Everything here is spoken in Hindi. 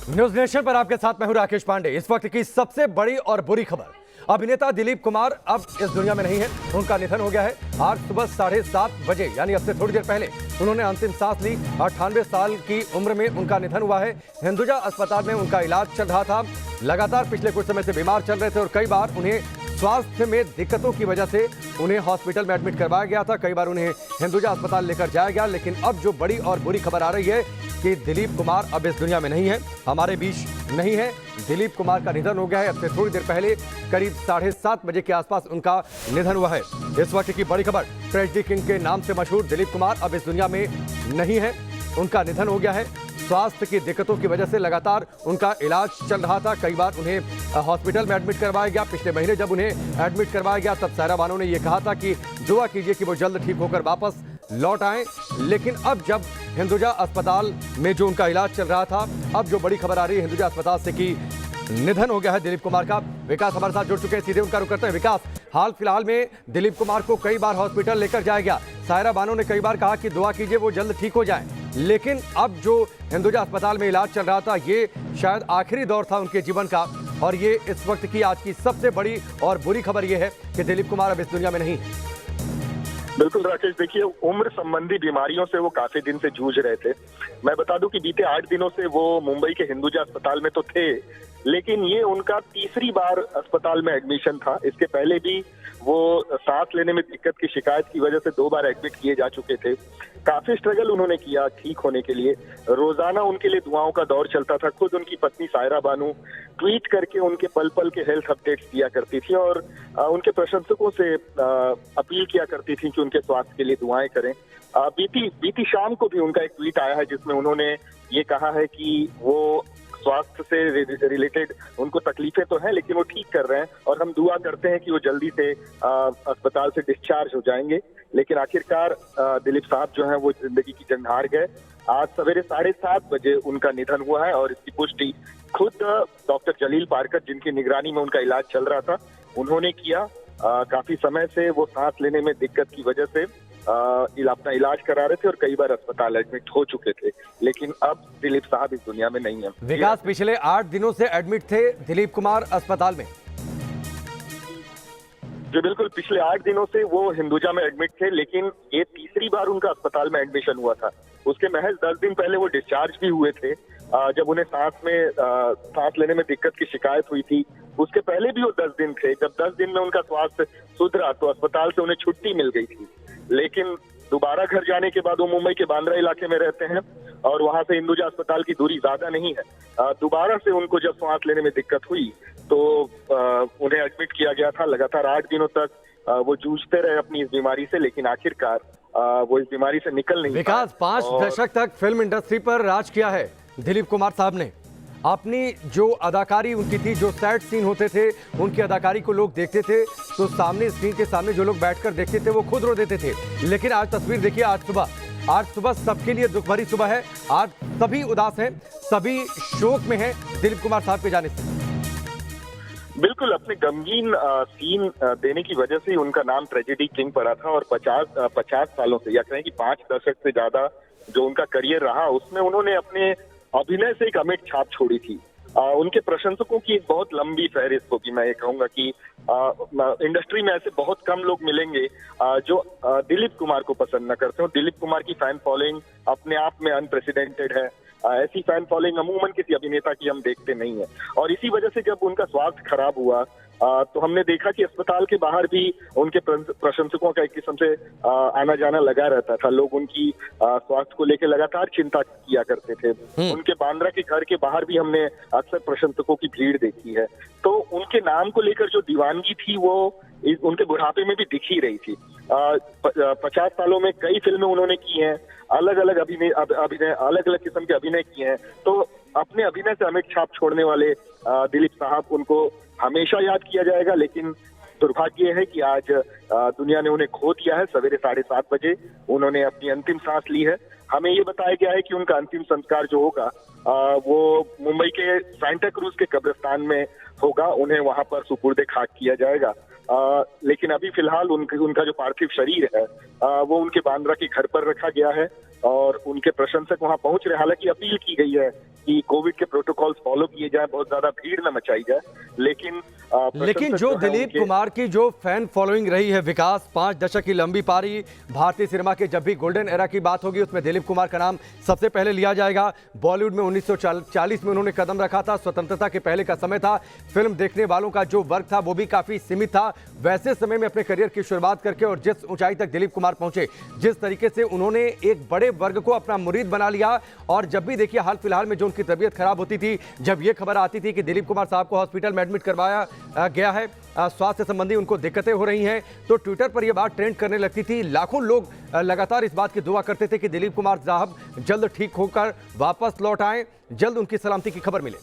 न्यूज नेशन पर आपके साथ मैं हूं राकेश पांडे। इस वक्त की सबसे बड़ी और बुरी खबर, अभिनेता दिलीप कुमार अब इस दुनिया में नहीं है। उनका निधन हो गया है। आज सुबह 7:30 बजे यानी अब से थोड़ी देर पहले उन्होंने अंतिम सांस ली। 98 साल की उम्र में उनका निधन हुआ है। हिंदुजा अस्पताल में उनका इलाज चल रहा था। लगातार पिछले कुछ समय से बीमार चल रहे थे और कई बार उन्हें स्वास्थ्य में दिक्कतों की वजह से उन्हें हॉस्पिटल में एडमिट करवाया गया था। कई बार उन्हें हिंदुजा अस्पताल लेकर जाया गया। लेकिन अब जो बड़ी और बुरी खबर आ रही है कि दिलीप कुमार अब इस दुनिया में नहीं है, हमारे बीच नहीं है। दिलीप कुमार का निधन हो गया है। अब से थोड़ी देर पहले करीब 7:30 बजे के आसपास उनका निधन हुआ है। इस वक्त की बड़ी खबर, ट्रेजेडी किंग के नाम से मशहूर दिलीप कुमार अब इस दुनिया में नहीं है। उनका निधन हो गया है। स्वास्थ्य की दिक्कतों की वजह से लगातार उनका इलाज चल रहा था। कई बार उन्हें हॉस्पिटल में एडमिट करवाया गया। पिछले महीने जब उन्हें एडमिट करवाया गया तब सायरा बानो ने यह कहा था कि दुआ कीजिए कि वो जल्द ठीक होकर वापस लौट आए। लेकिन अब जब हिंदुजा अस्पताल में जो उनका इलाज चल रहा था, अब जो बड़ी खबर आ रही है हिंदुजा अस्पताल से कि निधन हो गया है दिलीप कुमार का। विकास हमारे साथ जुड़ चुके हैं, सीधे उनका रुख करते हैं। विकास, हाल फिलहाल में दिलीप कुमार को कई बार हॉस्पिटल लेकर जाया गया। सायरा बानो ने कई बार कहा कि दुआ कीजिए वो जल्द ठीक हो जाए। लेकिन अब जो हिंदुजा अस्पताल में इलाज चल रहा था, ये शायद आखिरी दौर था उनके जीवन का। और ये इस वक्त की आज की सबसे बड़ी और बुरी खबर ये है कि दिलीप कुमार अब इस दुनिया में नहीं है। बिल्कुल राकेश, देखिए उम्र संबंधी बीमारियों से वो काफी दिन से जूझ रहे थे। मैं बता दूं कि बीते 8 दिनों से वो मुंबई के हिंदुजा अस्पताल में तो थे, लेकिन ये उनका तीसरी बार अस्पताल में एडमिशन था। इसके पहले भी वो सांस लेने में दिक्कत की शिकायत की वजह से 2 बार एडमिट किए जा चुके थे। काफी स्ट्रगल उन्होंने किया ठीक होने के लिए। रोजाना उनके लिए दुआओं का दौर चलता था। खुद उनकी पत्नी सायरा बानू ट्वीट करके उनके पल पल के हेल्थ अपडेट्स दिया करती थी और उनके प्रशंसकों से अपील किया करती थी कि उनके स्वास्थ्य के लिए दुआएं करें। बीती शाम को भी उनका एक ट्वीट आया है जिसमें उन्होंने ये कहा है कि वो स्वास्थ्य से रिलेटेड उनको तकलीफें तो हैं, लेकिन वो ठीक कर रहे हैं और हम दुआ करते हैं कि वो जल्दी से अस्पताल से डिस्चार्ज हो जाएंगे। लेकिन आखिरकार दिलीप साहब जो हैं वो जिंदगी की जंग हार गए। आज सवेरे 7:30 बजे उनका निधन हुआ है और इसकी पुष्टि खुद डॉक्टर जलील पारकर, जिनकी निगरानी में उनका इलाज चल रहा था, उन्होंने किया। काफी समय से वो सांस लेने में दिक्कत की वजह से अपना इलाज करा रहे थे और कई बार अस्पताल एडमिट हो चुके थे, लेकिन अब दिलीप साहब इस दुनिया में नहीं है। विकास, पिछले 8 दिनों से एडमिट थे दिलीप कुमार अस्पताल में। जी बिल्कुल, पिछले 8 दिनों से वो हिंदुजा में एडमिट थे, लेकिन ये तीसरी बार उनका अस्पताल में एडमिशन हुआ था। उसके महज 10 दिन पहले वो डिस्चार्ज भी हुए थे। जब उन्हें सांस लेने में दिक्कत की शिकायत हुई थी, उसके पहले भी वो 10 दिन थे। जब 10 दिन में उनका स्वास्थ्य सुधरा तो अस्पताल से उन्हें छुट्टी मिल गई थी। लेकिन दोबारा घर जाने के बाद वो मुंबई के बांद्रा इलाके में रहते हैं और वहां से हिंदुजा अस्पताल की दूरी ज्यादा नहीं है। दोबारा से उनको जब सांस लेने में दिक्कत हुई तो उन्हें एडमिट किया गया था। लगातार 8 दिनों तक वो जूझते रहे अपनी इस बीमारी से, लेकिन आखिरकार वो इस बीमारी से निकल नहीं पाए। विकास, 5 दशक तक फिल्म इंडस्ट्री पर राज किया है दिलीप कुमार साहब ने। अपनी जो अदाकारी उनकी थी, जो सैड सीन होते थे, उनकी अदाकारी को लोग देखते थे तो सामने स्क्रीन के सामने जो लोग बैठकर देखते थे वो खुद रो देते थे। लेकिन आज तस्वीर देखिए, आज सुबह सबके लिए दुख भरी सुबह है। आज सभी उदास हैं, सभी शोक में हैं दिलीप कुमार साहब के जाने से। बिल्कुल, अपने गमगीन सीन देने की वजह से उनका नाम ट्रेजेडी किंग पड़ा था और 50 सालों से, या कहें कि 5 दशक से ज्यादा जो उनका करियर रहा, उसमें उन्होंने अपने अभिनय से एक अमिट छाप छोड़ी थी। उनके प्रशंसकों की एक बहुत लंबी फहरिस्त होगी। मैं ये कहूंगा कि इंडस्ट्री में ऐसे बहुत कम लोग मिलेंगे जो दिलीप कुमार को पसंद न करते हो। दिलीप कुमार की फैन फॉलोइंग अपने आप में अनप्रेसिडेंटेड है। ऐसी फैन फॉलोइंग अमूमन किसी अभिनेता की हम देखते नहीं है। और इसी वजह से जब उनका स्वास्थ्य खराब हुआ तो हमने देखा कि अस्पताल के बाहर भी उनके प्रशंसकों का एक किस्म से आना जाना लगा रहता था। लोग उनकी स्वास्थ्य को लेकर लगातार चिंता किया करते थे। उनके बांद्रा के घर के बाहर भी हमने अक्सर प्रशंसकों की भीड़ देखी है। तो उनके नाम को लेकर जो दीवानगी थी वो उनके बुढ़ापे में भी दिख ही रही थी। 50 सालों में कई फिल्में उन्होंने की हैं, अलग अलग किस्म के अभिनय किए हैं। तो अपने अभिनय से अमिट छाप छोड़ने वाले दिलीप साहब, उनको हमेशा याद किया जाएगा। लेकिन दुर्भाग्य है कि आज दुनिया ने उन्हें खो दिया है। सवेरे 7:30 बजे उन्होंने अपनी अंतिम सांस ली है। हमें ये बताया गया है कि उनका अंतिम संस्कार जो होगा वो मुंबई के सांता क्रूज के कब्रिस्तान में होगा। उन्हें वहां पर सुपुर्दे खाक किया जाएगा। लेकिन अभी फिलहाल उनका जो पार्थिव शरीर है वो उनके बांद्रा के घर पर रखा गया है और उनके प्रशंसक वहां पहुंच रहे। हालांकि अपील की गई है कि कोविड के प्रोटोकॉल्स फॉलो किए जाए, बहुत ज्यादा भीड़ न मचाई जाए। लेकिन जो दिलीप कुमार की जो फैन फॉलोइंग रही है विकास, 5 दशक की लंबी पारी, भारतीय सिनेमा के जब भी गोल्डन एरा की बात होगी उसमें दिलीप कुमार का नाम सबसे पहले लिया जाएगा। बॉलीवुड में 1940 में उन्होंने कदम रखा था, स्वतंत्रता के पहले का समय था, फिल्म देखने वालों का जो वर्ग था वो भी काफी सीमित था। वैसे समय में अपने करियर की शुरुआत करके और जिस ऊंचाई तक दिलीप कुमार पहुंचे, जिस तरीके से उन्होंने एक बड़े वर्ग को अपना मुरीद बना लिया। और जब भी देखिए हाल फिलहाल में जो उनकी तबीयत खराब होती थी, जब ये खबर आती थी कि दिलीप कुमार साहब को हॉस्पिटल में एडमिट करवाया गया है, स्वास्थ्य संबंधी उनको दिक्कतें हो रही हैं, तो ट्विटर पर यह बात ट्रेंड करने लगती थी। लाखों लोग लगातार इस बात की दुआ करते थे कि दिलीप कुमार साहब जल्द ठीक होकर वापस लौट आएं, जल्द उनकी सलामती की खबर मिले।